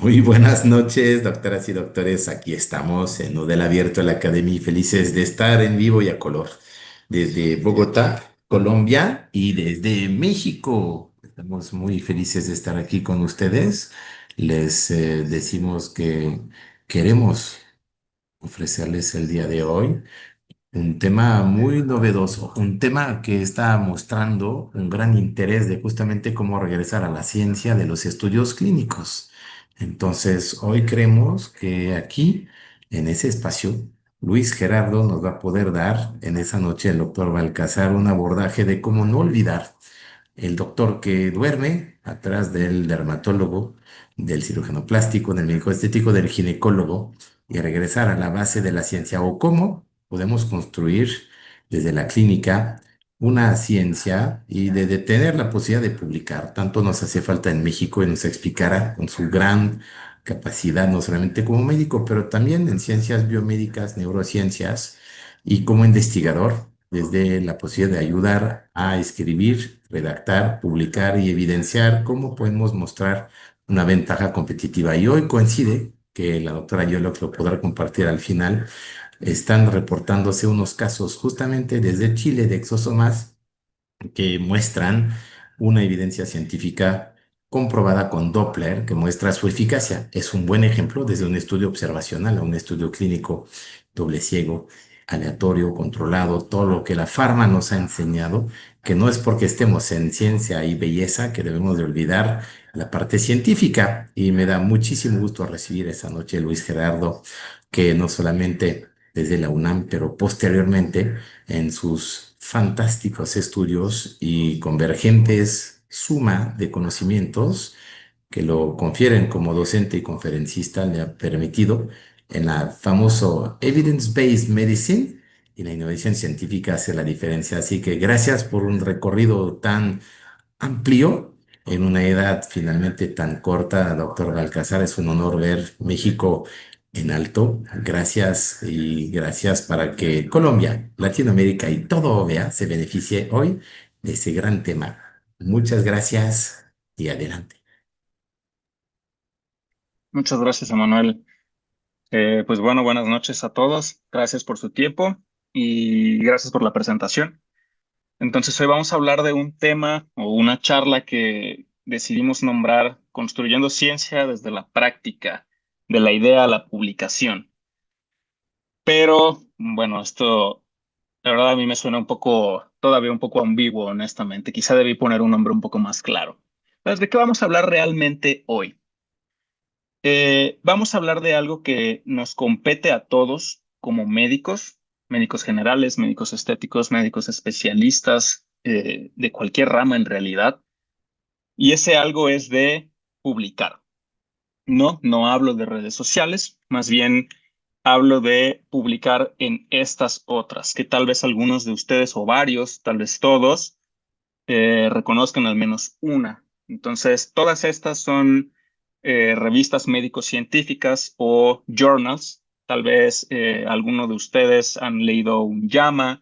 Muy buenas noches, doctoras y doctores. Aquí estamos en Udel Abierto de la Academia y felices de estar en vivo y a color desde Bogotá, Colombia y desde México. Estamos muy felices de estar aquí con ustedes. Les decimos que queremos ofrecerles el día de hoy un tema muy novedoso, un tema que está mostrando un gran interés de justamente cómo regresar a la ciencia de los estudios clínicos. Entonces, hoy creemos que aquí, en ese espacio, Luis Gerardo nos va a poder dar en esa noche el doctor Balcazar un abordaje de cómo no olvidar el doctor que duerme atrás del dermatólogo, del cirujano plástico, del médico estético, del ginecólogo y regresar a la base de la ciencia o cómo podemos construir desde la clínica una ciencia y de tener la posibilidad de publicar. Tanto nos hace falta en México y nos explicara con su gran capacidad, no solamente como médico, pero también en ciencias biomédicas, neurociencias y como investigador desde la posibilidad de ayudar a escribir, redactar, publicar y evidenciar cómo podemos mostrar una ventaja competitiva. Y hoy coincide que la doctora Yolox lo podrá compartir al final. Están reportándose unos casos justamente desde Chile de exosomas que muestran una evidencia científica comprobada con Doppler que muestra su eficacia. Es un buen ejemplo desde un estudio observacional a un estudio clínico doble ciego, aleatorio, controlado, todo lo que la farma nos ha enseñado, que no es porque estemos en ciencia y belleza que debemos de olvidar la parte científica. Y me da muchísimo gusto recibir esa noche a Luis Gerardo, que no solamente desde la UNAM, pero posteriormente en sus fantásticos estudios y convergentes suma de conocimientos que lo confieren como docente y conferencista le ha permitido en la famoso Evidence-Based Medicine y la innovación científica hacer la diferencia. Así que gracias por un recorrido tan amplio en una edad finalmente tan corta, doctor Balcazar. Es un honor ver México en alto. Gracias y gracias para que Colombia, Latinoamérica y todo vea se beneficie hoy de ese gran tema. Muchas gracias y adelante. Muchas gracias, Emanuel. Pues bueno, buenas noches a todos. Gracias por su tiempo y gracias por la presentación. Entonces, hoy vamos a hablar de un tema o una charla que decidimos nombrar Construyendo Ciencia desde la práctica, de la idea a la publicación. Pero, bueno, esto, la verdad, a mí me suena un poco, todavía un poco ambiguo, honestamente. Quizá debí poner un nombre un poco más claro. Entonces, ¿de qué vamos a hablar realmente hoy? Vamos a hablar de algo que nos compete a todos como médicos, médicos generales, médicos estéticos, médicos especialistas, de cualquier rama en realidad. Y ese algo es de publicar. No hablo de redes sociales, más bien hablo de publicar en estas otras, que tal vez algunos de ustedes o varios, tal vez todos, reconozcan al menos una. Entonces, todas estas son revistas médico-científicas o journals. Tal vez alguno de ustedes han leído un JAMA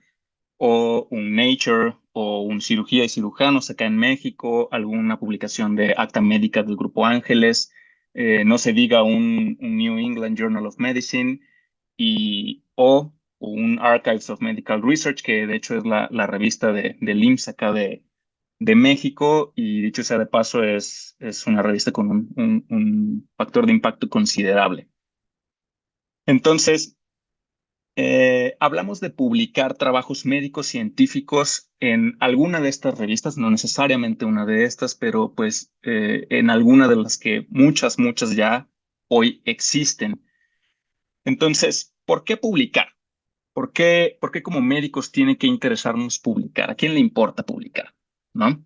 o un Nature o un Cirugía y Cirujanos acá en México, alguna publicación de Acta Médica del Grupo Ángeles, no se diga un New England Journal of Medicine o un Archives of Medical Research, que de hecho es la revista del IMSS acá de México, y dicho sea de paso, es una revista con un factor de impacto considerable. Entonces, hablamos de publicar trabajos médicos científicos en alguna de estas revistas, no necesariamente una de estas, pero pues en alguna de las que muchas ya hoy existen. Entonces, ¿por qué publicar? ¿Por qué como médicos tiene que interesarnos publicar? ¿A quién le importa publicar? ¿No?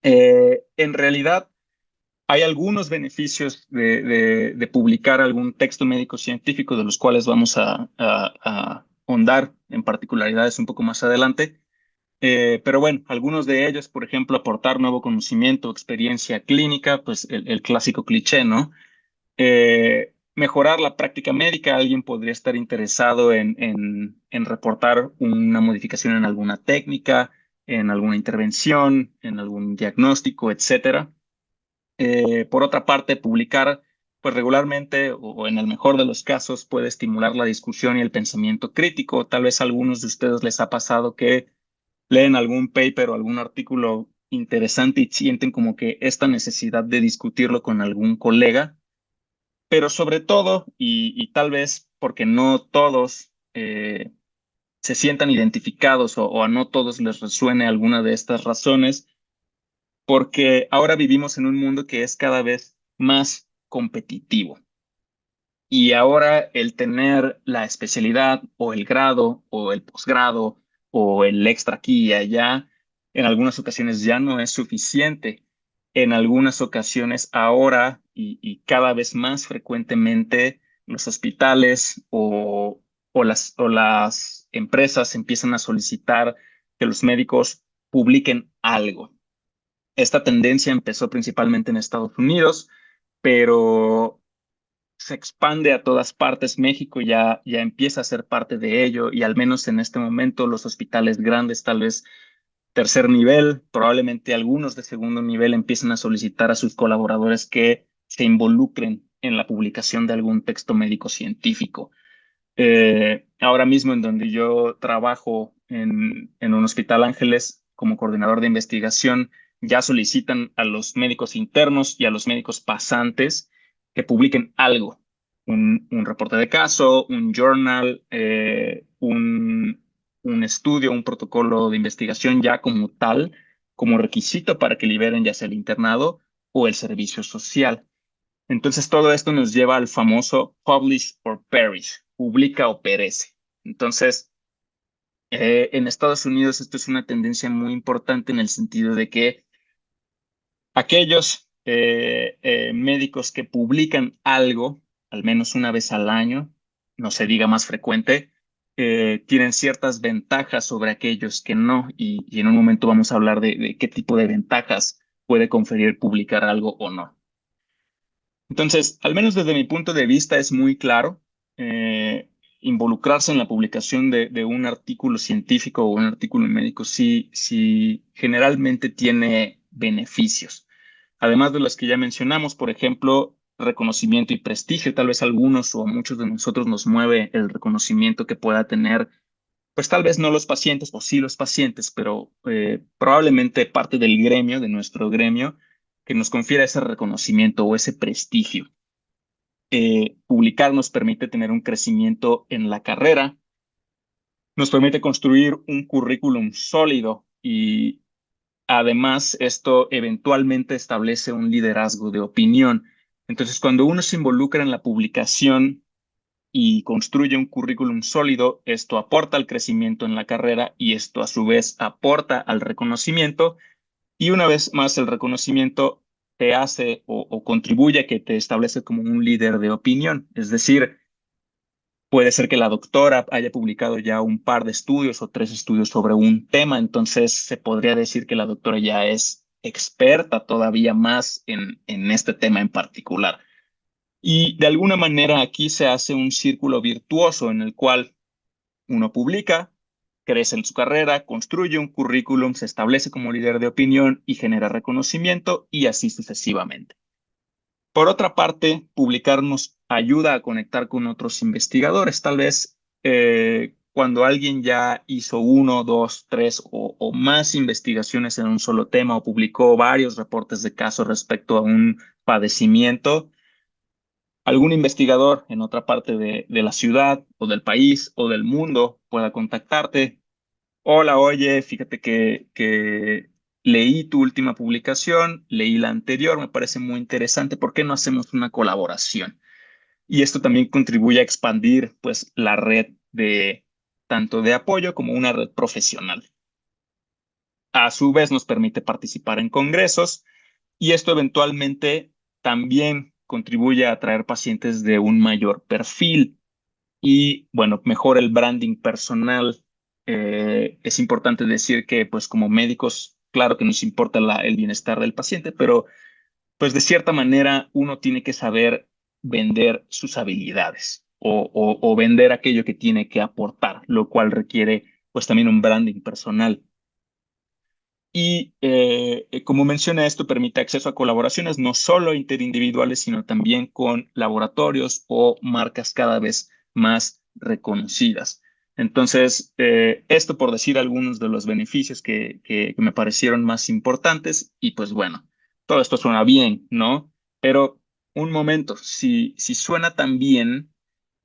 En realidad, hay algunos beneficios de publicar algún texto médico científico de los cuales vamos a ahondar en particularidades un poco más adelante. Pero bueno, algunos de ellos, por ejemplo, aportar nuevo conocimiento, experiencia clínica, pues el clásico cliché, ¿no? Mejorar la práctica médica, alguien podría estar interesado en reportar una modificación en alguna técnica, en alguna intervención, en algún diagnóstico, etcétera. Por otra parte, publicar pues regularmente o en el mejor de los casos puede estimular la discusión y el pensamiento crítico. Tal vez a algunos de ustedes les ha pasado que leen algún paper o algún artículo interesante y sienten como que esta necesidad de discutirlo con algún colega, pero sobre todo, y tal vez porque no todos se sientan identificados o a no todos les resuene alguna de estas razones, porque ahora vivimos en un mundo que es cada vez más competitivo. Y ahora el tener la especialidad o el grado o el posgrado o el extra aquí y allá, en algunas ocasiones ya no es suficiente. En algunas ocasiones ahora y cada vez más frecuentemente los hospitales o las empresas empiezan a solicitar que los médicos publiquen algo. Esta tendencia empezó principalmente en Estados Unidos, pero se expande a todas partes. México ya empieza a ser parte de ello y al menos en este momento los hospitales grandes, tal vez tercer nivel, probablemente algunos de segundo nivel, empiezan a solicitar a sus colaboradores que se involucren en la publicación de algún texto médico científico. Ahora mismo en donde yo trabajo en un hospital Ángeles como coordinador de investigación, ya solicitan a los médicos internos y a los médicos pasantes que publiquen algo, un reporte de caso, un journal, un estudio, un protocolo de investigación ya como tal, como requisito para que liberen ya sea el internado o el servicio social. Entonces, todo esto nos lleva al famoso publish or perish, publica o perece. Entonces, en Estados Unidos esto es una tendencia muy importante en el sentido de que aquellos médicos que publican algo, al menos una vez al año, no se diga más frecuente, tienen ciertas ventajas sobre aquellos que no, y en un momento vamos a hablar de qué tipo de ventajas puede conferir publicar algo o no. Entonces, al menos desde mi punto de vista es muy claro, eh, involucrarse en la publicación de un artículo científico o un artículo médico sí generalmente tiene beneficios. Además de los que ya mencionamos, por ejemplo, reconocimiento y prestigio, tal vez algunos o muchos de nosotros nos mueve el reconocimiento que pueda tener, pues tal vez no los pacientes o sí los pacientes, pero probablemente parte del gremio, de nuestro gremio, que nos confiera ese reconocimiento o ese prestigio. Publicar nos permite tener un crecimiento en la carrera, nos permite construir un currículum sólido y además esto eventualmente establece un liderazgo de opinión. Entonces, cuando uno se involucra en la publicación y construye un currículum sólido, esto aporta al crecimiento en la carrera y esto a su vez aporta al reconocimiento. Y una vez más, el reconocimiento te hace o contribuye a que te establece como un líder de opinión. Es decir, puede ser que la doctora haya publicado ya un par de estudios o tres estudios sobre un tema, entonces se podría decir que la doctora ya es experta todavía más en este tema en particular. Y de alguna manera aquí se hace un círculo virtuoso en el cual uno publica, crece en su carrera, construye un currículum, se establece como líder de opinión y genera reconocimiento y así sucesivamente. Por otra parte, publicar nos ayuda a conectar con otros investigadores. Tal vez cuando alguien ya hizo uno, dos, tres o más investigaciones en un solo tema o publicó varios reportes de caso respecto a un padecimiento, algún investigador en otra parte de la ciudad o del país o del mundo pueda contactarte. Hola, oye, fíjate que leí tu última publicación, leí la anterior, me parece muy interesante. ¿Por qué no hacemos una colaboración? Y esto también contribuye a expandir, pues, la red de tanto de apoyo como una red profesional. A su vez, nos permite participar en congresos y esto eventualmente también contribuye a atraer pacientes de un mayor perfil y bueno, mejor el branding personal. Es importante decir que pues como médicos, claro que nos importa el bienestar del paciente, pero pues de cierta manera uno tiene que saber vender sus habilidades o vender aquello que tiene que aportar, lo cual requiere pues también un branding personal. Y como mencioné, esto permite acceso a colaboraciones no solo interindividuales, sino también con laboratorios o marcas cada vez más reconocidas. Entonces, esto por decir algunos de los beneficios que me parecieron más importantes. Y pues bueno, todo esto suena bien, ¿no? Pero un momento, si suena tan bien,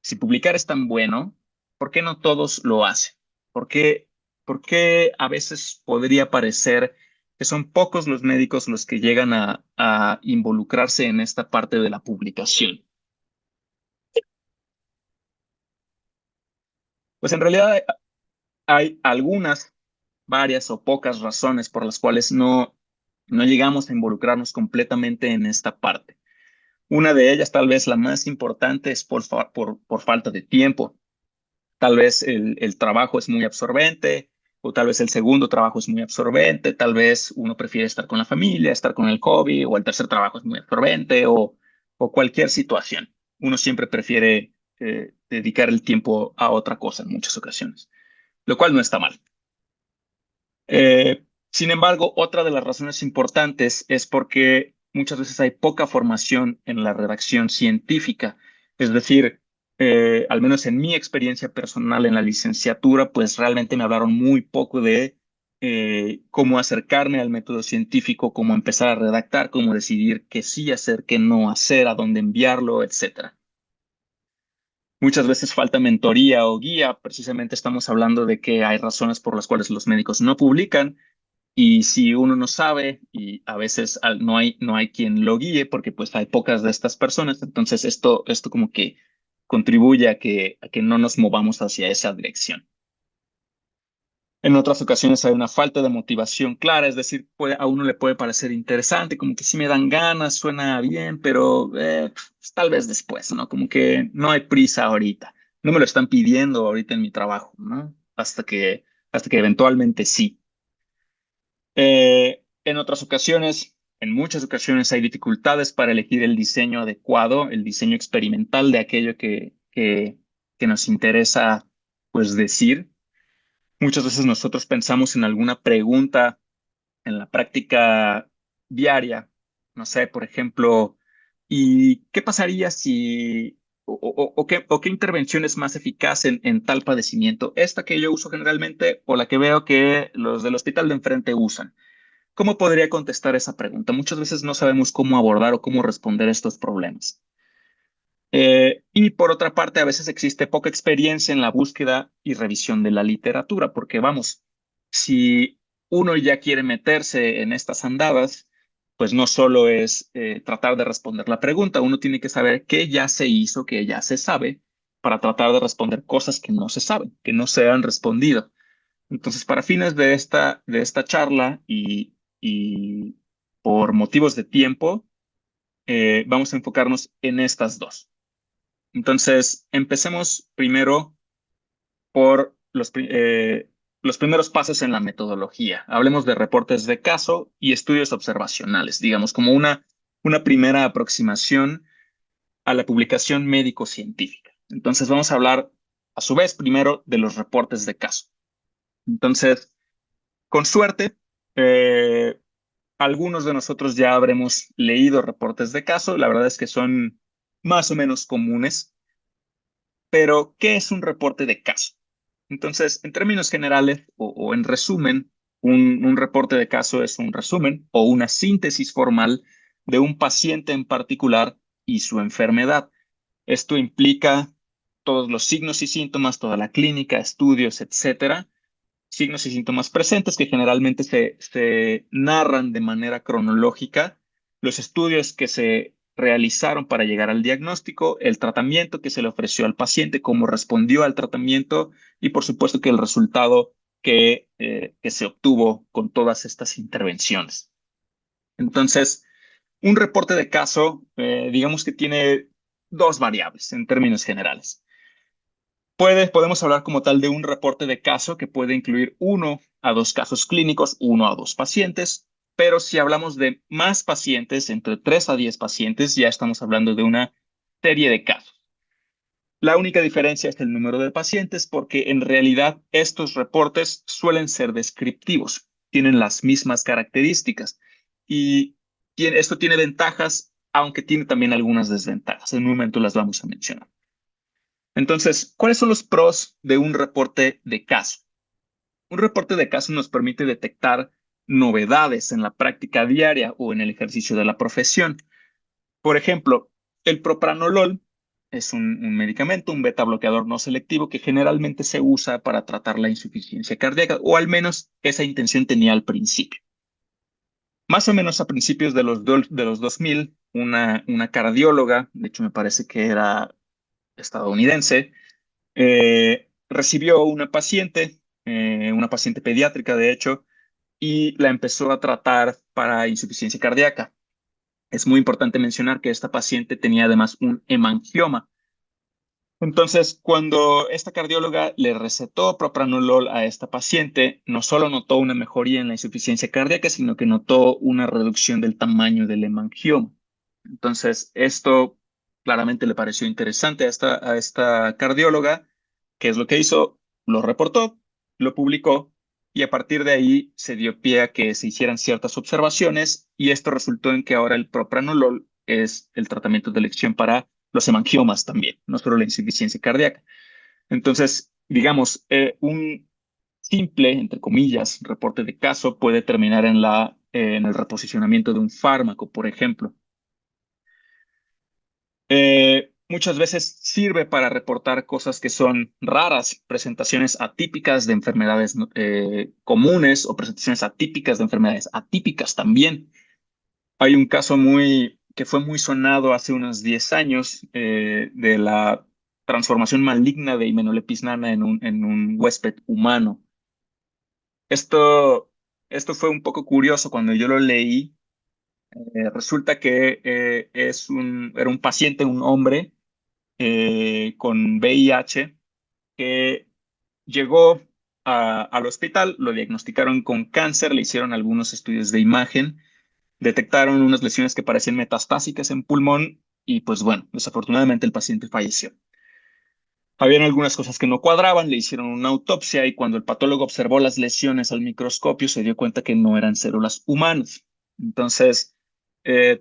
si publicar es tan bueno, ¿por qué no todos lo hacen? ¿Por qué porque a veces podría parecer que son pocos los médicos los que llegan a involucrarse en esta parte de la publicación? Pues en realidad hay algunas, varias o pocas razones por las cuales no llegamos a involucrarnos completamente en esta parte. Una de ellas, tal vez la más importante, es por falta de tiempo. Tal vez el trabajo es muy absorbente, o tal vez el segundo trabajo es muy absorbente, tal vez uno prefiere estar con la familia, estar con el hobby, o el tercer trabajo es muy absorbente, o cualquier situación. Uno siempre prefiere dedicar el tiempo a otra cosa en muchas ocasiones, lo cual no está mal. Sin embargo, otra de las razones importantes es porque muchas veces hay poca formación en la redacción científica. Es decir, al menos en mi experiencia personal en la licenciatura, pues realmente me hablaron muy poco de cómo acercarme al método científico, cómo empezar a redactar, cómo decidir qué sí hacer, qué no hacer, a dónde enviarlo, etcétera. Muchas veces falta mentoría o guía. Precisamente estamos hablando de que hay razones por las cuales los médicos no publican y si uno no sabe y a veces no hay quien lo guíe porque pues hay pocas de estas personas, entonces esto como que contribuye a que no nos movamos hacia esa dirección. En otras ocasiones hay una falta de motivación clara, es decir, a uno le puede parecer interesante, como que sí me dan ganas, suena bien, pero pues, tal vez después, ¿no? Como que no hay prisa ahorita. No me lo están pidiendo ahorita en mi trabajo, ¿no? Hasta que eventualmente sí. En otras ocasiones, en muchas ocasiones hay dificultades para elegir el diseño adecuado, el diseño experimental de aquello que nos interesa, pues, decir. Muchas veces nosotros pensamos en alguna pregunta en la práctica diaria, no sé, por ejemplo, ¿y qué pasaría si, o qué intervención es más eficaz en tal padecimiento? ¿Esta que yo uso generalmente o la que veo que los del hospital de enfrente usan? ¿Cómo podría contestar esa pregunta? Muchas veces no sabemos cómo abordar o cómo responder estos problemas. Y por otra parte, a veces existe poca experiencia en la búsqueda y revisión de la literatura, porque vamos, si uno ya quiere meterse en estas andadas, pues no solo es tratar de responder la pregunta, uno tiene que saber qué ya se hizo, qué ya se sabe, para tratar de responder cosas que no se saben, que no se han respondido. Entonces, para fines de esta charla y por motivos de tiempo, vamos a enfocarnos en estas dos. Entonces, empecemos primero por los primeros pasos en la metodología. Hablemos de reportes de caso y estudios observacionales, digamos, como una primera aproximación a la publicación médico-científica. Entonces, vamos a hablar, a su vez, primero de los reportes de caso. Entonces, con suerte, eh, algunos de nosotros ya habremos leído reportes de caso. La verdad es que son más o menos comunes. Pero, ¿qué es un reporte de caso? Entonces, en términos generales o en resumen, un reporte de caso es un resumen o una síntesis formal de un paciente en particular y su enfermedad. Esto implica todos los signos y síntomas, toda la clínica, estudios, etcétera, signos y síntomas presentes que generalmente se narran de manera cronológica, los estudios que se realizaron para llegar al diagnóstico, el tratamiento que se le ofreció al paciente, cómo respondió al tratamiento y por supuesto que el resultado que se obtuvo con todas estas intervenciones. Entonces, un reporte de caso, digamos que tiene dos variables en términos generales. Podemos hablar como tal de un reporte de caso que puede incluir 1 a 2 casos clínicos, 1 a 2 pacientes, pero si hablamos de más pacientes, entre 3 a 10 pacientes, ya estamos hablando de una serie de casos. La única diferencia es el número de pacientes porque en realidad estos reportes suelen ser descriptivos. tienen las mismas características. Y esto tiene ventajas, aunque tiene también algunas desventajas. En un momento las vamos a mencionar. Entonces, ¿cuáles son los pros de un reporte de caso? Un reporte de caso nos permite detectar novedades en la práctica diaria o en el ejercicio de la profesión. Por ejemplo, el propranolol es un medicamento, un beta bloqueador no selectivo que generalmente se usa para tratar la insuficiencia cardíaca, o al menos esa intención tenía al principio. Más o menos a principios de los 2000, una cardióloga, de hecho me parece que era estadounidense, recibió una paciente pediátrica de hecho, y la empezó a tratar para insuficiencia cardíaca. Es muy importante mencionar que esta paciente tenía además un hemangioma. Entonces, cuando esta cardióloga le recetó propranolol a esta paciente, no solo notó una mejoría en la insuficiencia cardíaca, sino que notó una reducción del tamaño del hemangioma. Entonces, esto claramente le pareció interesante a esta cardióloga. ¿Qué es lo que hizo? Lo reportó, lo publicó y a partir de ahí se dio pie a que se hicieran ciertas observaciones y esto resultó en que ahora el propranolol es el tratamiento de elección para los hemangiomas también, no solo la insuficiencia cardíaca. Entonces, digamos, un simple, entre comillas, reporte de caso puede terminar en el reposicionamiento de un fármaco, por ejemplo. Muchas veces sirve para reportar cosas que son raras, presentaciones atípicas de enfermedades comunes o presentaciones atípicas de enfermedades atípicas también. Hay un caso que fue muy sonado hace unos 10 años de la transformación maligna de imenolepisnana en un huésped humano. Esto, esto fue un poco curioso cuando yo lo leí. Resulta que era un paciente, un hombre con VIH que llegó al hospital, lo diagnosticaron con cáncer, le hicieron algunos estudios de imagen, detectaron unas lesiones que parecían metastásicas en pulmón y pues bueno, desafortunadamente el paciente falleció. Habían algunas cosas que no cuadraban, le hicieron una autopsia y cuando el patólogo observó las lesiones al microscopio se dio cuenta que no eran células humanas. Entonces,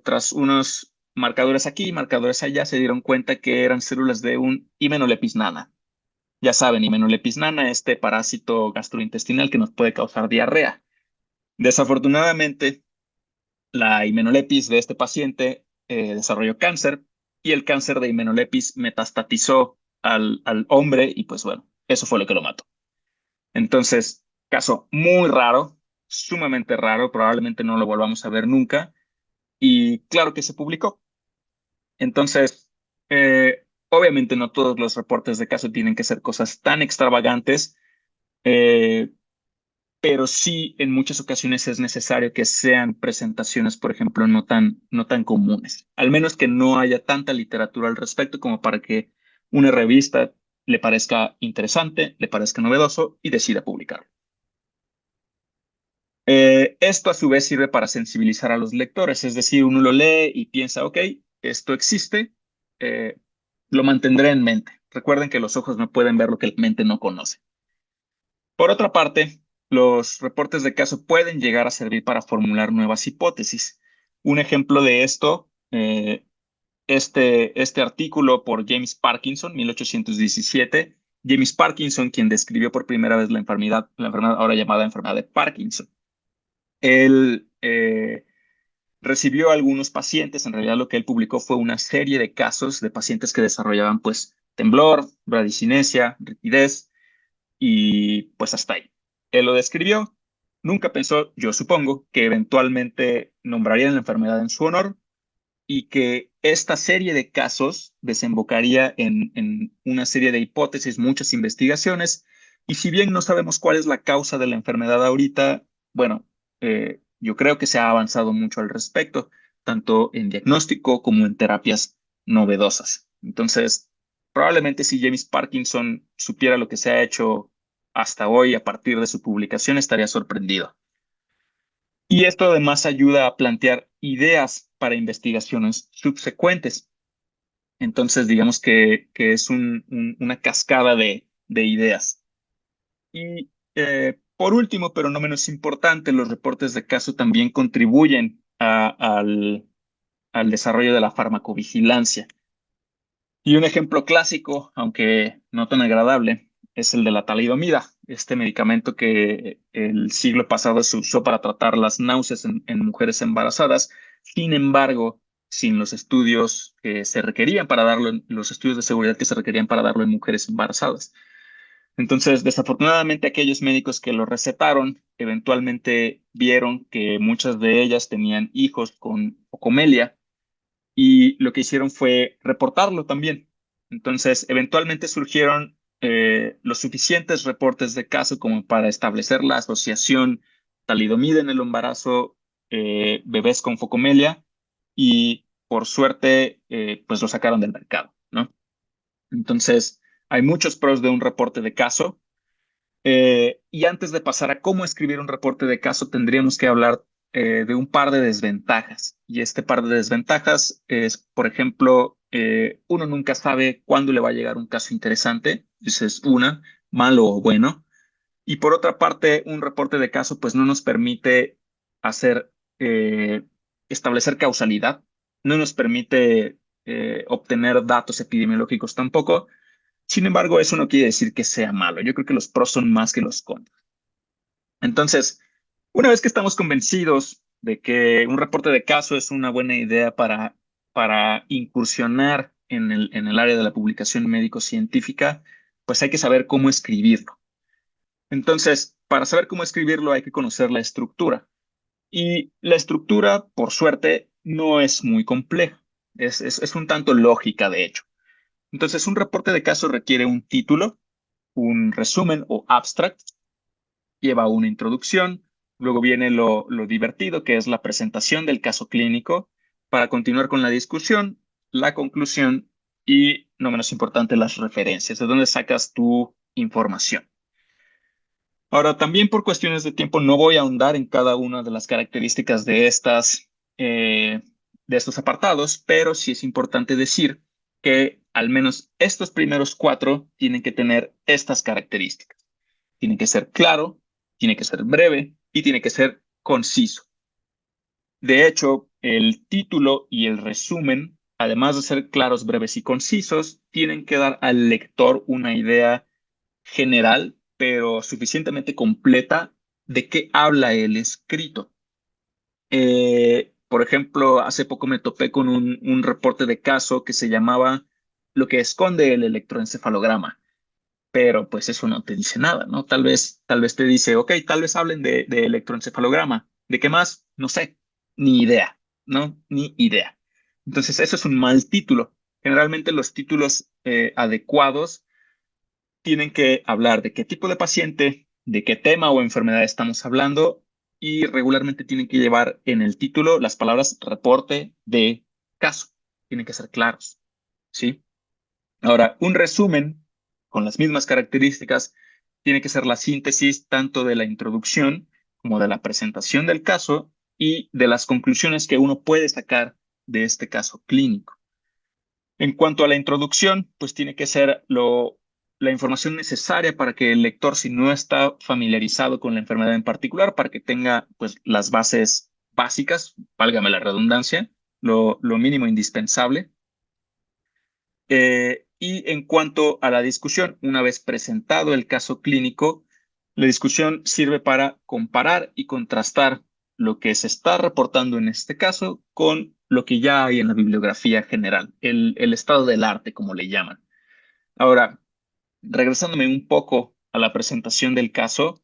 tras unos marcadores aquí y marcadores allá, se dieron cuenta que eran células de un Hymenolepisnana. Ya saben, Hymenolepisnana, este parásito gastrointestinal que nos puede causar diarrea. Desafortunadamente, la himenolepis de este paciente desarrolló cáncer y el cáncer de himenolepis metastatizó al hombre y pues bueno, eso fue lo que lo mató. Entonces, caso muy raro, sumamente raro, probablemente no lo volvamos a ver nunca y claro que se publicó. Entonces, obviamente no todos los reportes de caso tienen que ser cosas tan extravagantes, eh, pero sí en muchas ocasiones es necesario que sean presentaciones, por ejemplo, no tan comunes. Al menos que no haya tanta literatura al respecto como para que una revista le parezca interesante, le parezca novedoso y decida publicarlo. Esto a su vez sirve para sensibilizar a los lectores, es decir, uno lo lee y piensa, ok, esto existe, eh, lo mantendré en mente. Recuerden que los ojos no pueden ver lo que la mente no conoce. Por otra parte, los reportes de caso pueden llegar a servir para formular nuevas hipótesis. Un ejemplo de esto, este artículo por James Parkinson, 1817. James Parkinson, quien describió por primera vez la enfermedad ahora llamada enfermedad de Parkinson. Él recibió a algunos pacientes, en realidad lo que él publicó fue una serie de casos de pacientes que desarrollaban pues temblor, bradicinesia, rigidez, y pues hasta ahí. Él lo describió, nunca pensó, yo supongo, que eventualmente nombrarían la enfermedad en su honor y que esta serie de casos desembocaría en una serie de hipótesis, muchas investigaciones, y si bien no sabemos cuál es la causa de la enfermedad ahorita, bueno, yo creo que se ha avanzado mucho al respecto, tanto en diagnóstico como en terapias novedosas. Entonces, probablemente si James Parkinson supiera lo que se ha hecho hasta hoy a partir de su publicación, estaría sorprendido. Y esto además ayuda a plantear ideas para investigaciones subsecuentes. Entonces, digamos que es una cascada de ideas. Y Por último, pero no menos importante, los reportes de caso también contribuyen al desarrollo de la farmacovigilancia. Y un ejemplo clásico, aunque no tan agradable, es el de la talidomida, este medicamento que el siglo pasado se usó para tratar las náuseas en mujeres embarazadas. Sin embargo, sin los estudios que se requerían para darlo, los estudios de seguridad que se requerían para darlo en mujeres embarazadas. Entonces, desafortunadamente, aquellos médicos que lo recetaron eventualmente vieron que muchas de ellas tenían hijos con focomelia y lo que hicieron fue reportarlo también. Entonces, eventualmente surgieron los suficientes reportes de caso como para establecer la asociación talidomida en el embarazo, bebés con focomelia, y por suerte, pues lo sacaron del mercado, ¿no? Entonces, hay muchos pros de un reporte de caso. Y antes de pasar a cómo escribir un reporte de caso, tendríamos que hablar de un par de desventajas. Y este par de desventajas es, por ejemplo, uno nunca sabe cuándo le va a llegar un caso interesante. Esa es una, malo o bueno. Y por otra parte, un reporte de caso pues no nos permite hacer, eh, establecer causalidad, no nos permite obtener datos epidemiológicos tampoco. Sin embargo, eso no quiere decir que sea malo. Yo creo que los pros son más que los contras. Entonces, una vez que estamos convencidos de que un reporte de caso es una buena idea para incursionar en el área de la publicación médico-científica, pues hay que saber cómo escribirlo. Entonces, para saber cómo escribirlo hay que conocer la estructura. Y la estructura, por suerte, no es muy compleja. Es un tanto lógica, de hecho. Entonces, un reporte de caso requiere un título, un resumen o abstract, lleva una introducción, luego viene lo divertido, que es la presentación del caso clínico, para continuar con la discusión, la conclusión y, no menos importante, las referencias, de dónde sacas tu información. Ahora, también por cuestiones de tiempo no voy a ahondar en cada una de las características de estos apartados, pero sí es importante decir que al menos estos primeros cuatro tienen que tener estas características. Tiene que ser claro, tiene que ser breve y tiene que ser conciso. De hecho, el título y el resumen, además de ser claros, breves y concisos, tienen que dar al lector una idea general, pero suficientemente completa de qué habla el escrito. Por ejemplo, hace poco me topé con un reporte de caso que se llamaba Lo que esconde el electroencefalograma, pero pues eso no te dice nada, ¿no? Tal vez te dice, ok, tal vez hablen de electroencefalograma. ¿De qué más? No sé, ni idea, ¿no? Ni idea. Entonces, eso es un mal título. Generalmente los títulos adecuados tienen que hablar de qué tipo de paciente, de qué tema o enfermedad estamos hablando y regularmente tienen que llevar en el título las palabras reporte de caso. Tienen que ser claros, ¿sí? Ahora, un resumen con las mismas características tiene que ser la síntesis tanto de la introducción como de la presentación del caso y de las conclusiones que uno puede sacar de este caso clínico. En cuanto a la introducción, pues tiene que ser la información necesaria para que el lector, si no está familiarizado con la enfermedad en particular, para que tenga pues las bases básicas, válgame la redundancia, lo mínimo indispensable. Y en cuanto a la discusión, una vez presentado el caso clínico, la discusión sirve para comparar y contrastar lo que se está reportando en este caso con lo que ya hay en la bibliografía general, el estado del arte, como le llaman. Ahora, regresándome un poco a la presentación del caso,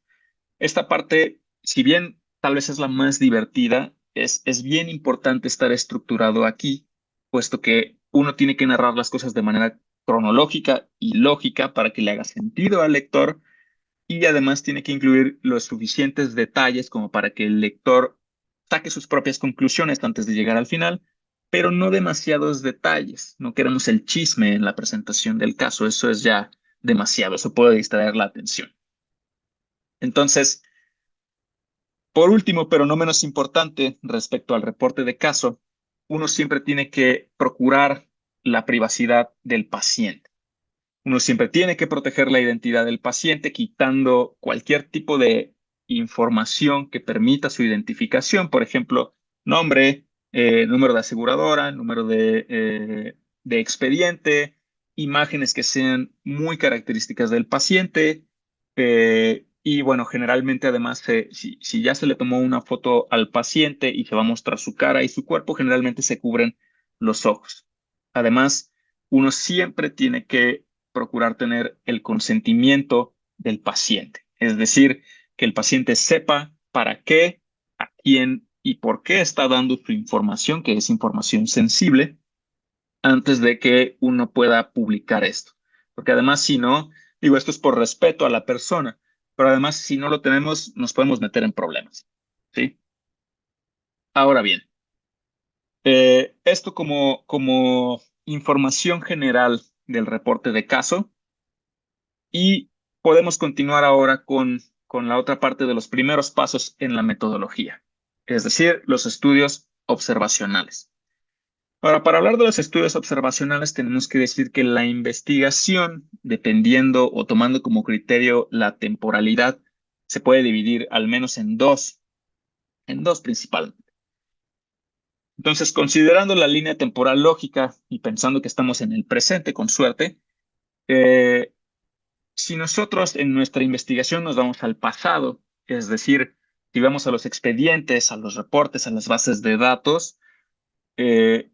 esta parte, si bien tal vez es la más divertida, es bien importante estar estructurado aquí, puesto que uno tiene que narrar las cosas de manera cronológica y lógica para que le haga sentido al lector y además tiene que incluir los suficientes detalles como para que el lector saque sus propias conclusiones antes de llegar al final, pero no demasiados detalles. No queremos el chisme en la presentación del caso, eso es ya demasiado, eso puede distraer la atención. Entonces, por último, pero no menos importante, respecto al reporte de caso, uno siempre tiene que procurar la privacidad del paciente. Uno siempre tiene que proteger la identidad del paciente, quitando cualquier tipo de información que permita su identificación, por ejemplo, nombre, número de aseguradora, número de expediente, imágenes que sean muy características del paciente. Y bueno, generalmente además, si ya se le tomó una foto al paciente y se va a mostrar su cara y su cuerpo, generalmente se cubren los ojos. Además, uno siempre tiene que procurar tener el consentimiento del paciente, es decir, que el paciente sepa para qué, a quién y por qué está dando su información, que es información sensible, antes de que uno pueda publicar esto. Porque además, si no, digo, esto es por respeto a la persona, pero además, si no lo tenemos, nos podemos meter en problemas. ¿Sí? Ahora bien, esto como información general del reporte de caso y podemos continuar ahora con la otra parte de los primeros pasos en la metodología, es decir, los estudios observacionales. Ahora, para hablar de los estudios observacionales, tenemos que decir que la investigación, dependiendo o tomando como criterio la temporalidad, se puede dividir al menos en dos principalmente. Entonces, considerando la línea temporal lógica y pensando que estamos en el presente con suerte, eh, si nosotros en nuestra investigación nos vamos al pasado, es decir, si vamos a los expedientes, a los reportes, a las bases de datos, eh,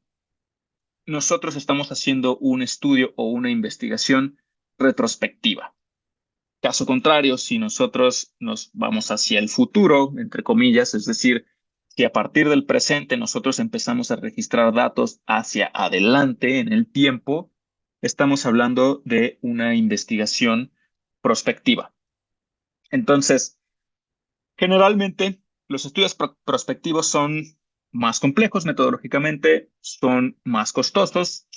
nosotros estamos haciendo un estudio o una investigación retrospectiva. Caso contrario, si nosotros nos vamos hacia el futuro, entre comillas, es decir, si a partir del presente nosotros empezamos a registrar datos hacia adelante en el tiempo, estamos hablando de una investigación prospectiva. Entonces, generalmente los estudios prospectivos son más complejos metodológicamente, son más costosos,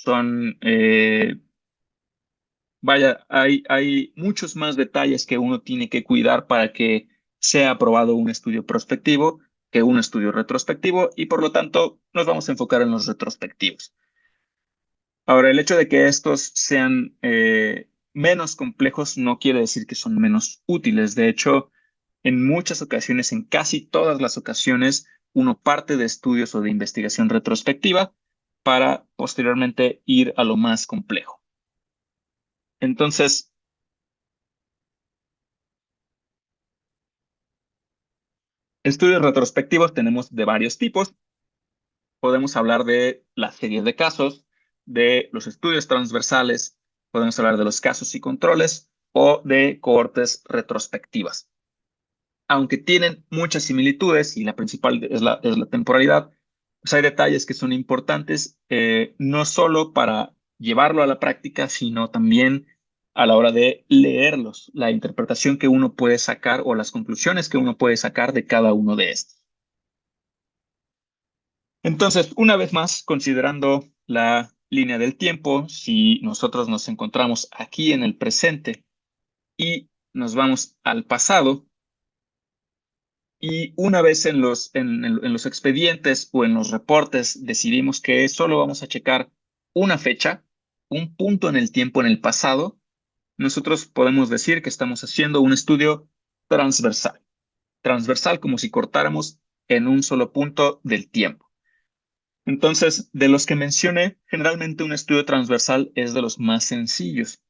vaya, hay muchos más detalles que uno tiene que cuidar para que sea aprobado un estudio prospectivo que un estudio retrospectivo y por lo tanto nos vamos a enfocar en los retrospectivos. Ahora, el hecho de que estos sean menos complejos no quiere decir que son menos útiles. De hecho, en muchas ocasiones, en casi todas las ocasiones, uno parte de estudios o de investigación retrospectiva para posteriormente ir a lo más complejo. Entonces, estudios retrospectivos tenemos de varios tipos. Podemos hablar de las series de casos, de los estudios transversales, podemos hablar de los casos y controles o de cohortes retrospectivas. Aunque tienen muchas similitudes y la principal es la temporalidad, pues hay detalles que son importantes, no solo para llevarlo a la práctica, sino también a la hora de leerlos, la interpretación que uno puede sacar o las conclusiones que uno puede sacar de cada uno de estos. Entonces, una vez más, considerando la línea del tiempo, si nosotros nos encontramos aquí en el presente y nos vamos al pasado, y una vez en los expedientes o en los reportes decidimos que solo vamos a checar una fecha, un punto en el tiempo en el pasado, nosotros podemos decir que estamos haciendo un estudio transversal. Transversal como si cortáramos en un solo punto del tiempo. Entonces, de los que mencioné, generalmente un estudio transversal es de los más sencillos,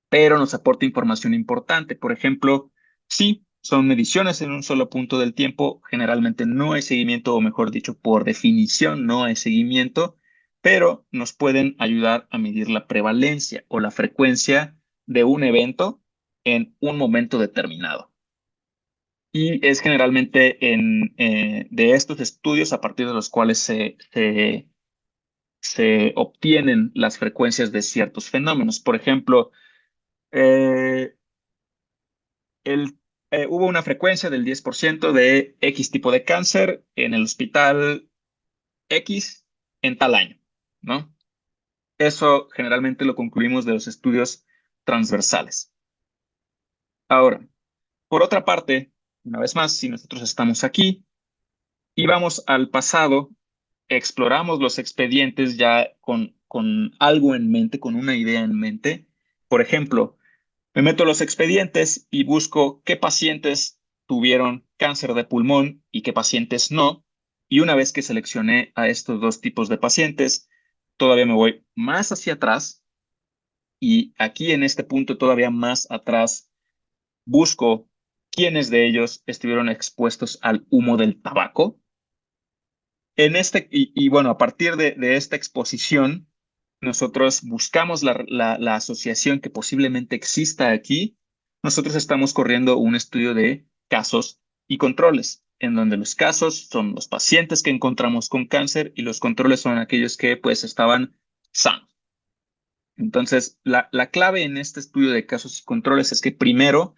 pero nos aporta información importante. Por ejemplo, sí, son mediciones en un solo punto del tiempo, generalmente no hay seguimiento, o mejor dicho, por definición no hay seguimiento, pero nos pueden ayudar a medir la prevalencia o la frecuencia de un evento en un momento determinado. Y es generalmente de estos estudios a partir de los cuales se obtienen las frecuencias de ciertos fenómenos. Por ejemplo, eh, hubo una frecuencia del 10% de X tipo de cáncer en el hospital X en tal año, ¿no? Eso generalmente lo concluimos de los estudios transversales. Ahora, por otra parte, una vez más, si nosotros estamos aquí y vamos al pasado, exploramos los expedientes ya con algo en mente, con una idea en mente. Por ejemplo, me meto a los expedientes y busco qué pacientes tuvieron cáncer de pulmón y qué pacientes no. Y una vez que seleccioné a estos dos tipos de pacientes, todavía me voy más hacia atrás y aquí en este punto todavía más atrás busco quiénes de ellos estuvieron expuestos al humo del tabaco. Bueno, a partir de esta exposición, nosotros buscamos la asociación que posiblemente exista aquí. Nosotros estamos corriendo un estudio de casos y controles, en donde los casos son los pacientes que encontramos con cáncer y los controles son aquellos que pues estaban sanos. Entonces, la clave en este estudio de casos y controles es que primero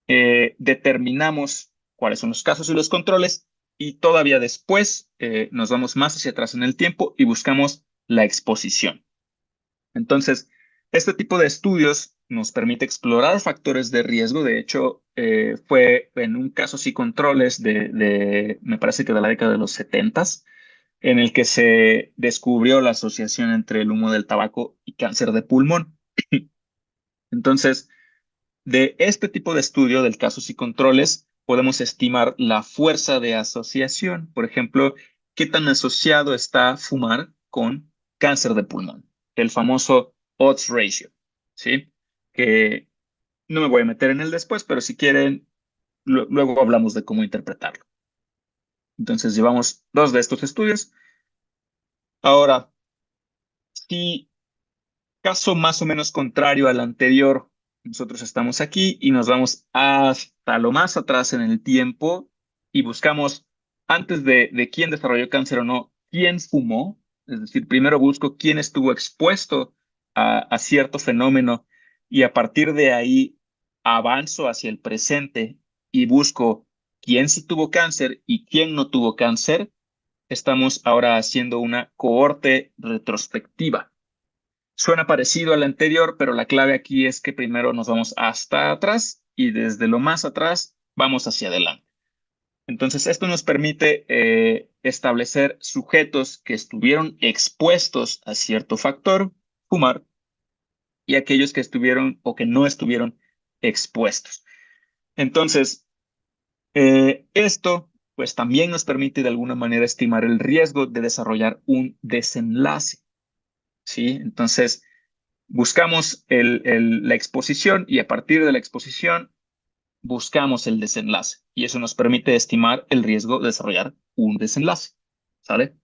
determinamos cuáles son los casos y los controles y todavía después nos vamos más hacia atrás en el tiempo y buscamos la exposición. Entonces, este tipo de estudios nos permite explorar factores de riesgo. De hecho, fue en un casos y controles me parece que de la década de los 70, en el que se descubrió la asociación entre el humo del tabaco y cáncer de pulmón. Entonces, de este tipo de estudio del casos y controles, podemos estimar la fuerza de asociación. Por ejemplo, qué tan asociado está fumar con cáncer de pulmón, el famoso odds ratio, ¿sí? Que no me voy a meter en él después, pero si quieren, luego hablamos de cómo interpretarlo. Entonces, llevamos dos de estos estudios. Ahora, si caso más o menos contrario al anterior, nosotros estamos aquí y nos vamos hasta lo más atrás en el tiempo y buscamos, antes de quién desarrolló cáncer o no, quién fumó. Es decir, primero busco quién estuvo expuesto a cierto fenómeno y a partir de ahí avanzo hacia el presente y busco quién sí tuvo cáncer y quién no tuvo cáncer. Estamos ahora haciendo una cohorte retrospectiva. Suena parecido al anterior, pero la clave aquí es que primero nos vamos hasta atrás y desde lo más atrás vamos hacia adelante. Entonces, esto nos permite establecer sujetos que estuvieron expuestos a cierto factor, fumar, y aquellos que estuvieron o que no estuvieron expuestos. Entonces, esto pues también nos permite de alguna manera estimar el riesgo de desarrollar un desenlace, ¿sí? Entonces, buscamos la exposición y a partir de la exposición buscamos el desenlace y eso nos permite estimar el riesgo de desarrollar un desenlace, ¿sale?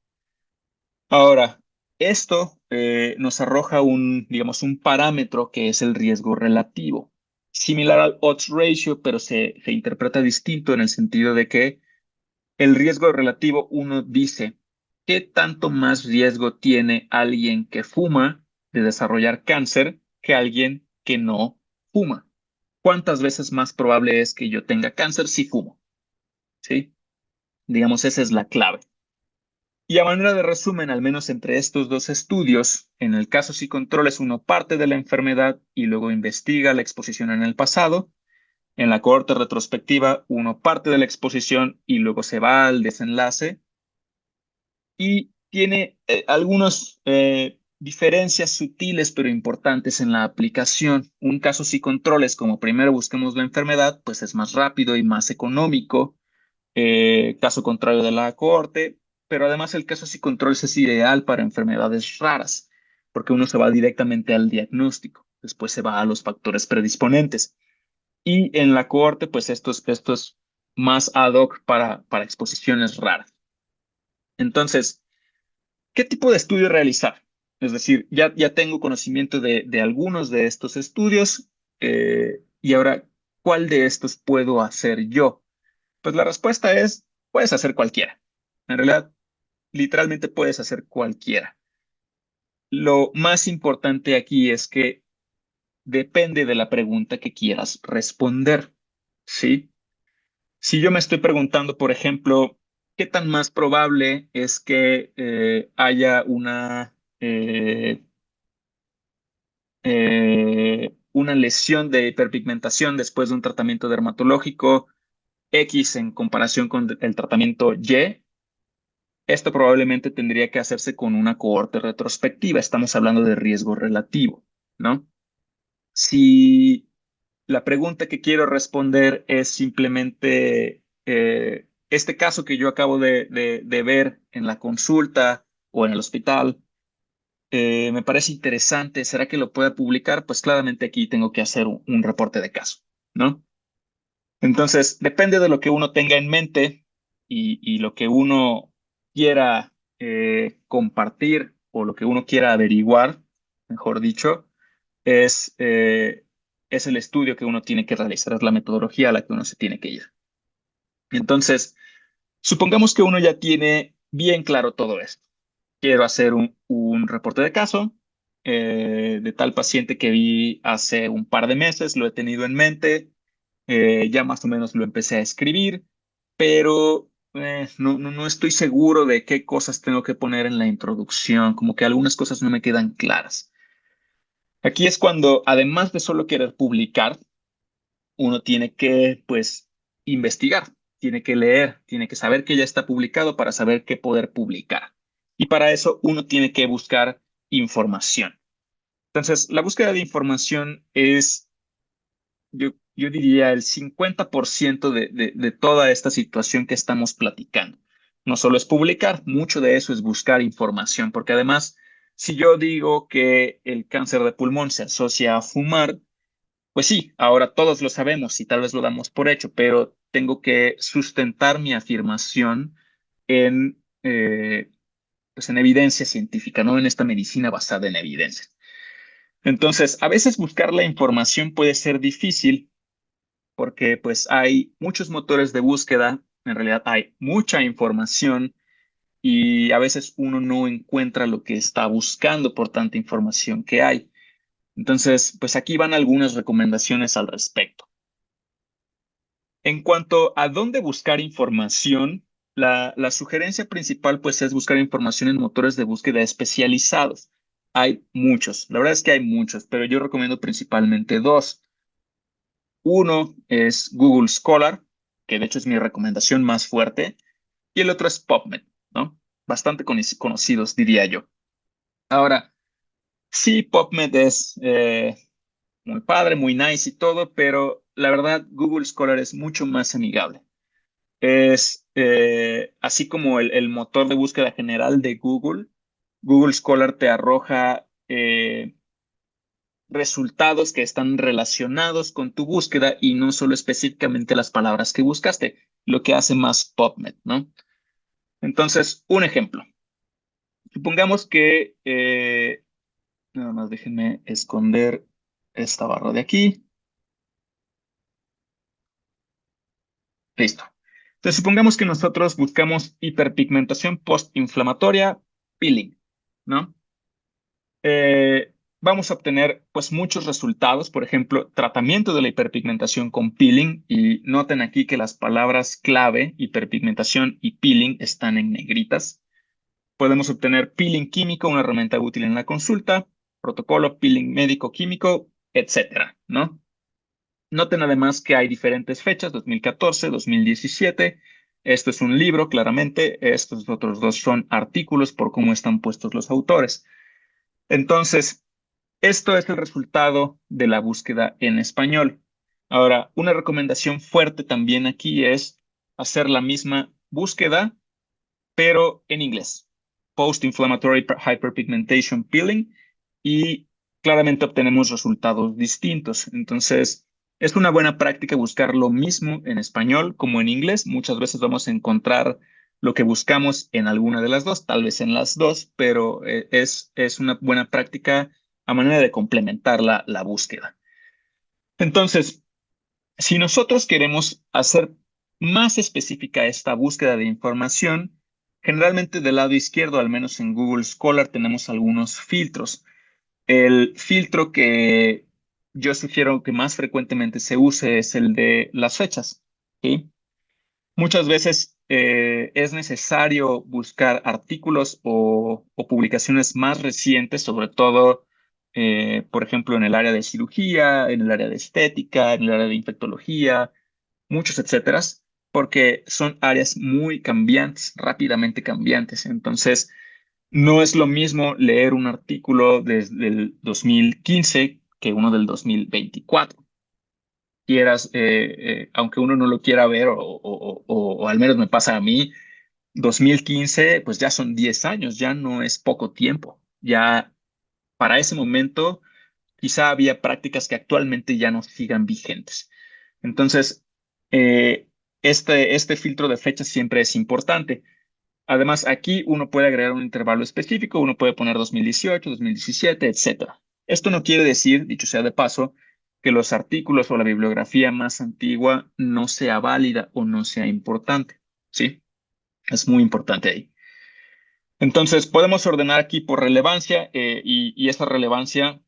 Ahora, esto nos arroja digamos, un parámetro que es el riesgo relativo, similar al odds ratio, pero se interpreta distinto en el sentido de que el riesgo relativo uno dice, ¿qué tanto más riesgo tiene alguien que fuma de desarrollar cáncer que alguien que no fuma? ¿Cuántas veces más probable es que yo tenga cáncer si fumo? ¿Sí? Digamos, esa es la clave. Y a manera de resumen, al menos entre estos dos estudios, en el caso y controles, uno parte de la enfermedad y luego investiga la exposición en el pasado. En la cohorte retrospectiva, uno parte de la exposición y luego se va al desenlace. Y tiene algunas diferencias sutiles pero importantes en la aplicación. Un caso si controles, como primero busquemos la enfermedad, pues es más rápido y más económico. Caso contrario de la cohorte, pero además el caso si controles es ideal para enfermedades raras, porque uno se va directamente al diagnóstico, después se va a los factores predisponentes. Y en la cohorte, pues esto es más ad hoc para exposiciones raras. Entonces, ¿qué tipo de estudio realizar? Es decir, ya tengo conocimiento de algunos de estos estudios y ahora, ¿cuál de estos puedo hacer yo? Pues la respuesta es, puedes hacer cualquiera. En realidad, literalmente puedes hacer cualquiera. Lo más importante aquí es que depende de la pregunta que quieras responder, ¿sí? Si yo me estoy preguntando, por ejemplo, ¿qué tan más probable es que haya una lesión de hiperpigmentación después de un tratamiento dermatológico X en comparación con el tratamiento Y? Esto probablemente tendría que hacerse con una cohorte retrospectiva. Estamos hablando de riesgo relativo, ¿no? Si La pregunta que quiero responder es simplemente este caso que yo acabo de ver en la consulta o en el hospital. Me parece interesante. ¿Será que lo pueda publicar? Pues claramente aquí tengo que hacer un reporte de caso, ¿no? Entonces, depende de lo que uno tenga en mente y lo que uno quiera compartir o lo que uno quiera averiguar, mejor dicho, es, eh, es el estudio que uno tiene que realizar, es la metodología a la que uno se tiene que ir. Entonces, supongamos que uno ya tiene bien claro todo esto. Quiero hacer un reporte de caso de tal paciente que vi hace un par de meses, lo he tenido en mente, ya más o menos lo empecé a escribir, pero no estoy seguro de qué cosas tengo que poner en la introducción, como que algunas cosas no me quedan claras. Aquí es cuando, además de solo querer publicar, uno tiene que, pues, investigar, tiene que leer, tiene que saber que ya está publicado para saber qué poder publicar. Y para eso uno tiene que buscar información. Entonces, la búsqueda de información es, yo diría, el 50% de toda esta situación que estamos platicando. No solo es publicar, mucho de eso es buscar información, porque además, si yo digo que el cáncer de pulmón se asocia a fumar, pues sí, ahora todos lo sabemos y tal vez lo damos por hecho, pero tengo que sustentar mi afirmación en, pues en evidencia científica, no en esta medicina basada en evidencia. Entonces, a veces buscar la información puede ser difícil porque pues hay muchos motores de búsqueda, en realidad hay mucha información y a veces uno no encuentra lo que está buscando por tanta información que hay. Entonces, pues aquí van algunas recomendaciones al respecto. En cuanto a dónde buscar información, la sugerencia principal pues es buscar información en motores de búsqueda especializados. Hay muchos, la verdad es que hay muchos, pero yo recomiendo principalmente dos. Uno es Google Scholar, que de hecho es mi recomendación más fuerte, y el otro es PubMed, ¿no? Bastante conocidos, diría yo. Ahora, sí, PubMed es muy padre, muy nice y todo, pero la verdad Google Scholar es mucho más amigable. Es así como el motor de búsqueda general de Google. Google Scholar te arroja resultados que están relacionados con tu búsqueda y no solo específicamente las palabras que buscaste, lo que hace más PubMed, ¿no? Entonces, un ejemplo. Supongamos que, nada más déjenme esconder esta barra de aquí. Listo. Entonces, supongamos que nosotros buscamos hiperpigmentación postinflamatoria, peeling, ¿no? Vamos a obtener pues muchos resultados, por ejemplo, tratamiento de la hiperpigmentación con peeling y noten aquí que las palabras clave, hiperpigmentación y peeling, están en negritas. Podemos obtener peeling químico, una herramienta útil en la consulta, protocolo, peeling médico químico, etcétera, ¿no? Noten además que hay diferentes fechas, 2014, 2017. Esto es un libro, claramente. Estos otros dos son artículos por cómo están puestos los autores. Entonces, esto es el resultado de la búsqueda en español. Ahora, una recomendación fuerte también aquí es hacer la misma búsqueda, pero en inglés. Post-inflammatory hyperpigmentation peeling y claramente obtenemos resultados distintos. Entonces, es una buena práctica buscar lo mismo en español como en inglés. Muchas veces vamos a encontrar lo que buscamos en alguna de las dos, tal vez en las dos, pero es una buena práctica a manera de complementar la búsqueda. Entonces, si nosotros queremos hacer más específica esta búsqueda de información, generalmente del lado izquierdo, al menos en Google Scholar, tenemos algunos filtros. El filtro que yo sugiero que más frecuentemente se use es el de las fechas, ¿sí? Muchas veces es necesario buscar artículos o publicaciones más recientes, sobre todo, por ejemplo, en el área de cirugía, en el área de estética, en el área de infectología, muchos etcétera, porque son áreas muy cambiantes, rápidamente cambiantes. Entonces, no es lo mismo leer un artículo desde el 2015 que uno del 2024. quieras, aunque uno no lo quiera ver, o al menos me pasa a mí, 2015, pues ya son 10 años, ya no es poco tiempo. Ya para ese momento quizá había prácticas que actualmente ya no sigan vigentes. Entonces, eh, este filtro de fechas siempre es importante. Además, aquí uno puede agregar un intervalo específico, uno puede poner 2018, 2017, etcétera. Esto no quiere decir, dicho sea de paso, que los artículos o la bibliografía más antigua no sea válida o no sea importante. ¿Sí? Es muy importante ahí. Entonces, podemos ordenar aquí por relevancia y esa relevancia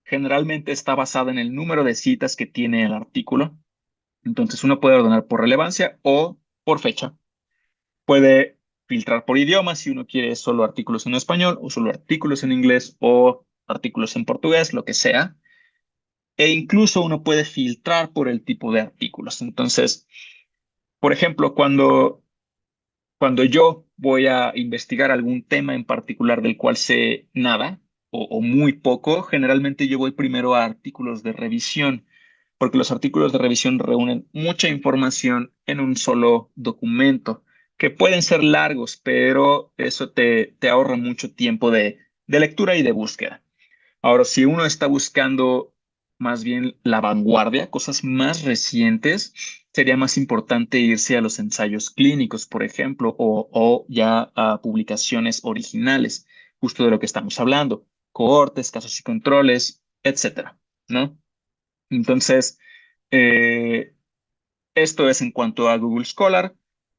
generalmente está basada en el número de citas que tiene el artículo. Entonces, uno puede ordenar por relevancia o por fecha. Puede filtrar por idioma si uno quiere solo artículos en español o solo artículos en inglés o artículos en portugués, lo que sea. E incluso uno puede filtrar por el tipo de artículos. Entonces, por ejemplo, cuando yo voy a investigar algún tema en particular del cual sé nada o muy poco, generalmente yo voy primero a artículos de revisión, porque los artículos de revisión reúnen mucha información en un solo documento, que pueden ser largos, pero eso te ahorra mucho tiempo de lectura y de búsqueda. Ahora, si uno está buscando más bien la vanguardia, cosas más recientes, sería más importante irse a los ensayos clínicos, por ejemplo, o ya a publicaciones originales, justo de lo que estamos hablando, cohortes, casos y controles, etcétera, ¿no? Entonces, eh, esto es en cuanto a Google Scholar.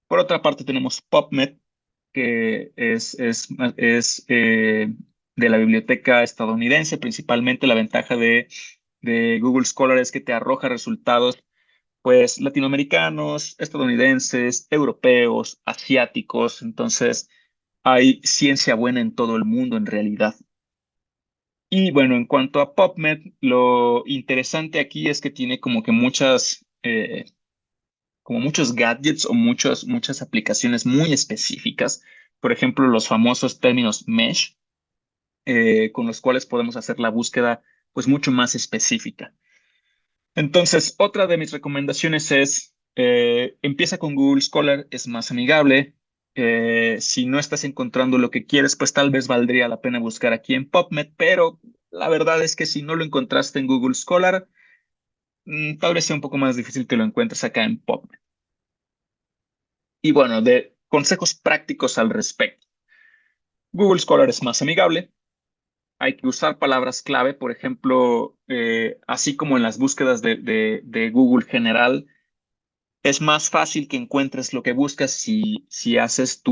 Por otra parte, tenemos PubMed, que es de la biblioteca estadounidense. Principalmente la ventaja de Google Scholar es que te arroja resultados, pues, latinoamericanos, estadounidenses, europeos, asiáticos. Entonces, hay ciencia buena en todo el mundo en realidad. Y bueno, en cuanto a PubMed, lo interesante aquí es que tiene como que como muchos gadgets o muchas aplicaciones muy específicas. Por ejemplo, los famosos términos mesh, con los cuales podemos hacer la búsqueda pues mucho más específica. Entonces, otra de mis recomendaciones es, empieza con Google Scholar, es más amigable. Si no estás encontrando lo que quieres, pues tal vez valdría la pena buscar aquí en PubMed, pero la verdad es que si no lo encontraste en Google Scholar, tal vez sea un poco más difícil que lo encuentres acá en PubMed. Y bueno, de consejos prácticos al respecto. Google Scholar es más amigable. Hay que usar palabras clave, por ejemplo, así como en las búsquedas de Google general, es más fácil que encuentres lo que buscas si haces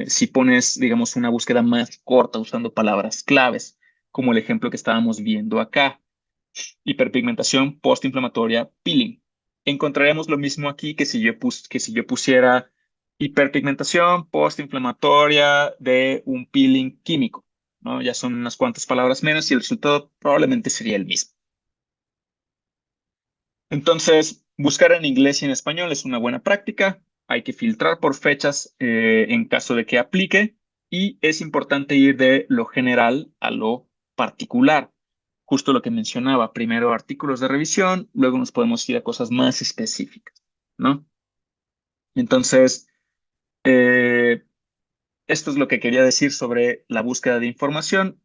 si pones, digamos, una búsqueda más corta usando palabras claves, como el ejemplo que estábamos viendo acá. Hiperpigmentación postinflamatoria, peeling. Encontraremos lo mismo aquí que si yo pusiera hiperpigmentación postinflamatoria de un peeling químico, ¿no? Ya son unas cuantas palabras menos y el resultado probablemente sería el mismo. Entonces, buscar en inglés y en español es una buena práctica. Hay que filtrar por fechas en caso de que aplique y es importante ir de lo general a lo particular. Justo lo que mencionaba, primero artículos de revisión, luego nos podemos ir a cosas más específicas, ¿no? Entonces, eh, esto es lo que quería decir sobre la búsqueda de información.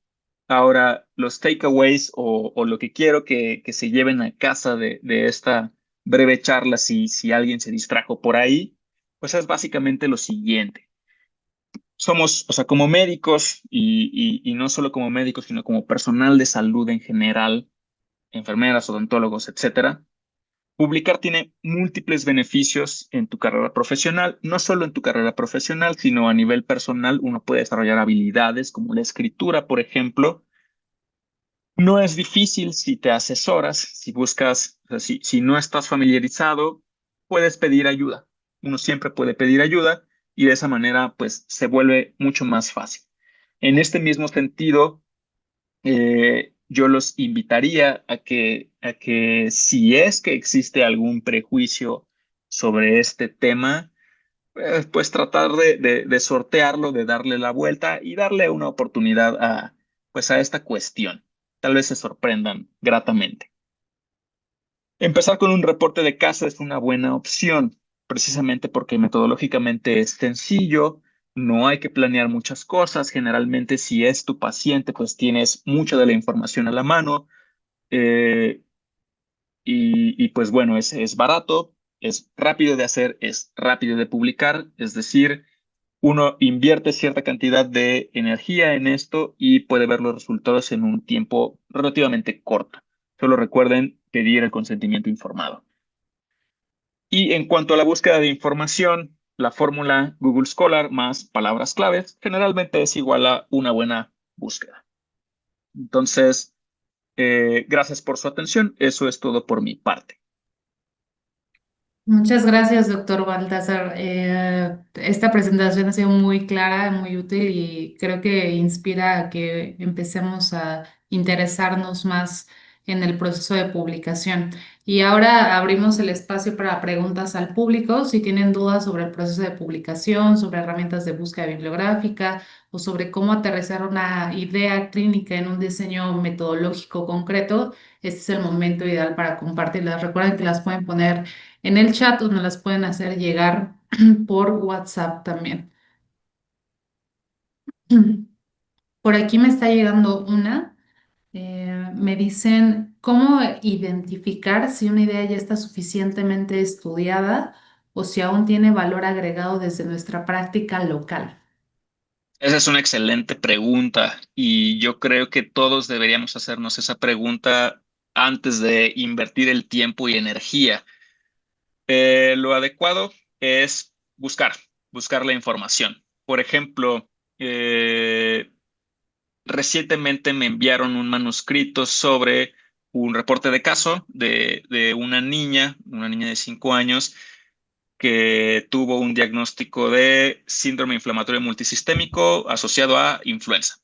Ahora, los takeaways o lo que quiero que se lleven a casa de esta breve charla, si alguien se distrajo por ahí, pues es básicamente lo siguiente. Somos, o sea, como médicos y no solo como médicos, sino como personal de salud en general, enfermeras, odontólogos, etcétera. Publicar tiene múltiples beneficios en tu carrera profesional, no solo en tu carrera profesional, sino a nivel personal. Uno puede desarrollar habilidades como la escritura, por ejemplo. No es difícil si te asesoras, si buscas, o sea, si no estás familiarizado, puedes pedir ayuda. Uno siempre puede pedir ayuda y de esa manera, pues, se vuelve mucho más fácil. En este mismo sentido, yo los invitaría a que si es que existe algún prejuicio sobre este tema, pues tratar de sortearlo, de darle la vuelta y darle una oportunidad pues a esta cuestión. Tal vez se sorprendan gratamente. Empezar con un reporte de caso es una buena opción, precisamente porque metodológicamente es sencillo, no hay que planear muchas cosas. Generalmente, si es tu paciente, pues tienes mucha de la información a la mano. eh, pues bueno, es barato, es rápido de hacer, es rápido de publicar, es decir, uno invierte cierta cantidad de energía en esto y puede ver los resultados en un tiempo relativamente corto. Solo recuerden pedir el consentimiento informado. Y en cuanto a la búsqueda de información, la fórmula Google Scholar más palabras claves generalmente es igual a una buena búsqueda. Entonces, gracias por su atención. Eso es todo por mi parte. Muchas gracias, doctor Baltasar. Esta presentación ha sido muy clara, muy útil y creo que inspira a que empecemos a interesarnos más en el proceso de publicación. Y ahora abrimos el espacio para preguntas al público. Si tienen dudas sobre el proceso de publicación, sobre herramientas de búsqueda bibliográfica o sobre cómo aterrizar una idea clínica en un diseño metodológico concreto, este es el momento ideal para compartirlas. Recuerden que las pueden poner en el chat o nos las pueden hacer llegar por WhatsApp también. Por aquí me está llegando una. Me dicen, ¿cómo identificar si una idea ya está suficientemente estudiada o si aún tiene valor agregado desde nuestra práctica local? Esa es una excelente pregunta y yo creo que todos deberíamos hacernos esa pregunta antes de invertir el tiempo y energía. Lo adecuado es buscar la información. Por ejemplo, eh, recientemente me enviaron un manuscrito sobre un reporte de caso de una niña de 5 años, que tuvo un diagnóstico de síndrome inflamatorio multisistémico asociado a influenza.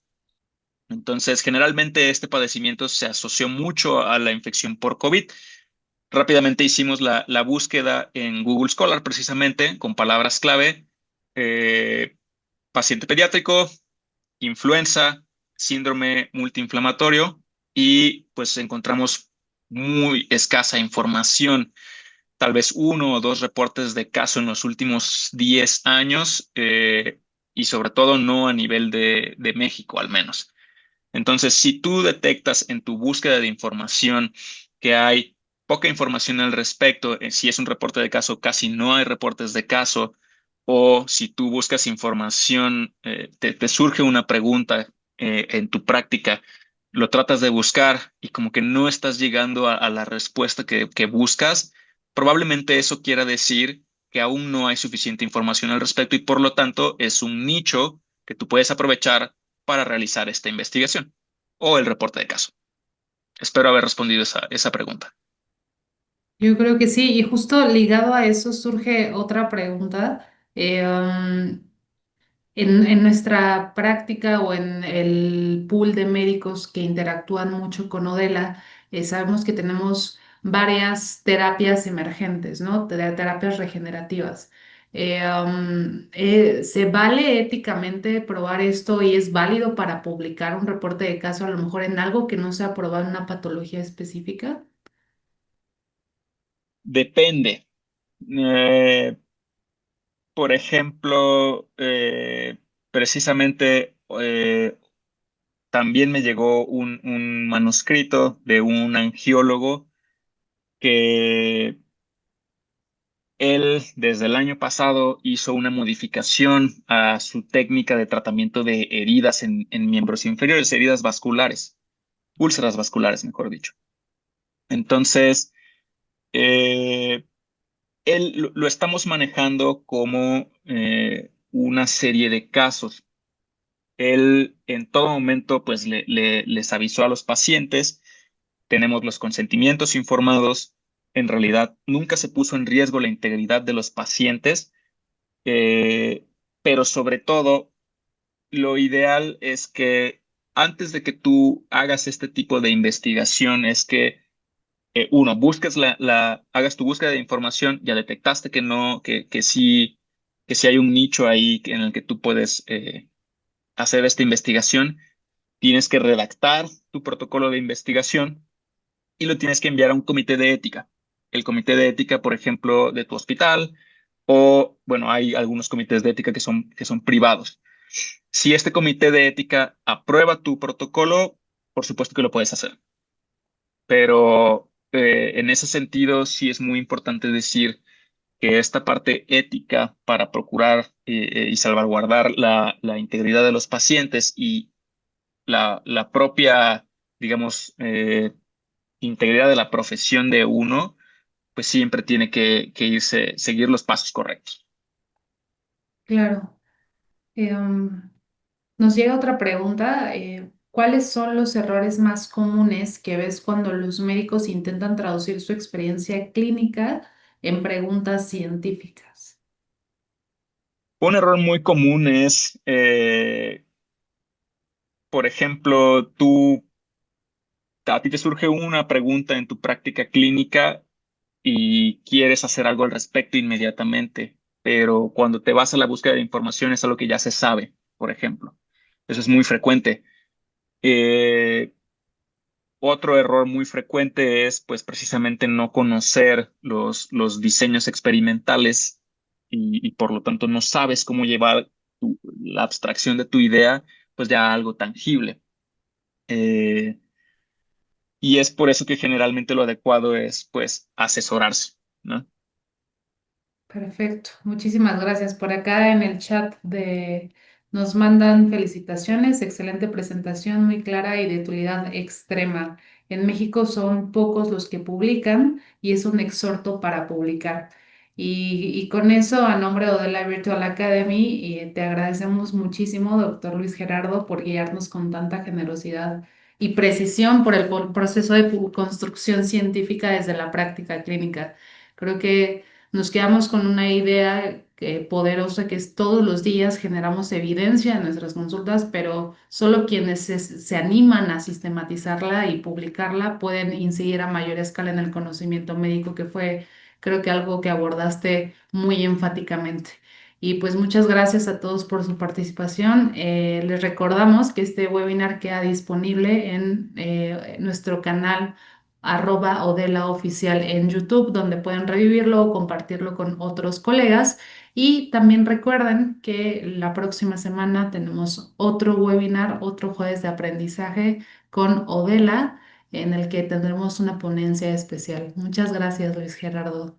Entonces, generalmente este padecimiento se asoció mucho a la infección por COVID. Rápidamente hicimos la búsqueda en Google Scholar, precisamente con palabras clave: eh, paciente pediátrico, influenza, síndrome multiinflamatorio, y pues encontramos muy escasa información, tal vez uno o dos reportes de caso en los últimos 10 años, y sobre todo no a nivel de México al menos. Entonces, si tú detectas en tu búsqueda de información que hay poca información al respecto, si es un reporte de caso, casi no hay reportes de caso, o si tú buscas información, te surge una pregunta en tu práctica, lo tratas de buscar y como que no estás llegando a la respuesta que buscas, probablemente eso quiera decir que aún no hay suficiente información al respecto y por lo tanto es un nicho que tú puedes aprovechar para realizar esta investigación o el reporte de caso. Espero haber respondido esa pregunta. Yo creo que sí, y justo ligado a eso surge otra pregunta. En nuestra práctica o en el pool de médicos que interactúan mucho con Odela, sabemos que tenemos varias terapias emergentes, ¿no? Terapias regenerativas. ¿Se vale éticamente probar esto y es válido para publicar un reporte de caso a lo mejor en algo que no se ha probado en una patología específica? Depende. Eh, por ejemplo, precisamente también me llegó un manuscrito de un angiólogo que él desde el año pasado hizo una modificación a su técnica de tratamiento de heridas en miembros inferiores, heridas vasculares, úlceras vasculares, mejor dicho. Entonces, eh, él lo estamos manejando como una serie de casos. Él en todo momento pues les avisó a los pacientes, tenemos los consentimientos informados, en realidad nunca se puso en riesgo la integridad de los pacientes, eh, pero sobre todo lo ideal es que antes de que tú hagas este tipo de investigación es que uno, busques hagas tu búsqueda de información, ya detectaste que no, que sí hay un nicho ahí en el que tú puedes hacer esta investigación. Tienes que redactar tu protocolo de investigación y lo tienes que enviar a un comité de ética. el comité de ética, por ejemplo, de tu hospital, o bueno, hay algunos comités de ética que son privados. Si este comité de ética aprueba tu protocolo, por supuesto que lo puedes hacer. Pero en ese sentido, sí es muy importante decir que esta parte ética para procurar y salvaguardar la integridad de los pacientes y la propia, digamos, integridad de la profesión de uno, pues siempre tiene seguir los pasos correctos. Claro. Em, Nos llega otra pregunta. ¿Cuáles son los errores más comunes que ves cuando los médicos intentan traducir su experiencia clínica en preguntas científicas? Un error muy común es, por ejemplo, a ti te surge una pregunta en tu práctica clínica y quieres hacer algo al respecto inmediatamente, pero cuando te vas a la búsqueda de información es algo que ya se sabe, por ejemplo. Eso es muy frecuente. Eh, Otro error muy frecuente es, pues, precisamente no conocer los diseños experimentales y por lo tanto no sabes cómo llevar la abstracción de tu idea, pues, ya a algo tangible. Eh, y es por eso que generalmente lo adecuado es, pues, asesorarse, ¿no? Perfecto, muchísimas gracias. Por acá en el chat nos mandan felicitaciones, excelente presentación, muy clara y de utilidad extrema. En México son pocos los que publican y es un exhorto para publicar. Y con eso, a nombre de la Virtual Academy, te agradecemos muchísimo, doctor Luis Gerardo, por guiarnos con tanta generosidad y precisión por el proceso de construcción científica desde la práctica clínica. Creo que nos quedamos con una idea poderosa que es todos los días generamos evidencia en nuestras consultas, pero solo quienes se animan a sistematizarla y publicarla pueden incidir a mayor escala en el conocimiento médico, que fue creo que algo que abordaste muy enfáticamente. Y pues muchas gracias a todos por su participación. Les recordamos que este webinar queda disponible en nuestro canal @Odela Oficial en YouTube, donde pueden revivirlo o compartirlo con otros colegas. Y también recuerden que la próxima semana tenemos otro webinar, otro jueves de aprendizaje con Odela, en el que tendremos una ponencia especial. Muchas gracias, Luis Gerardo.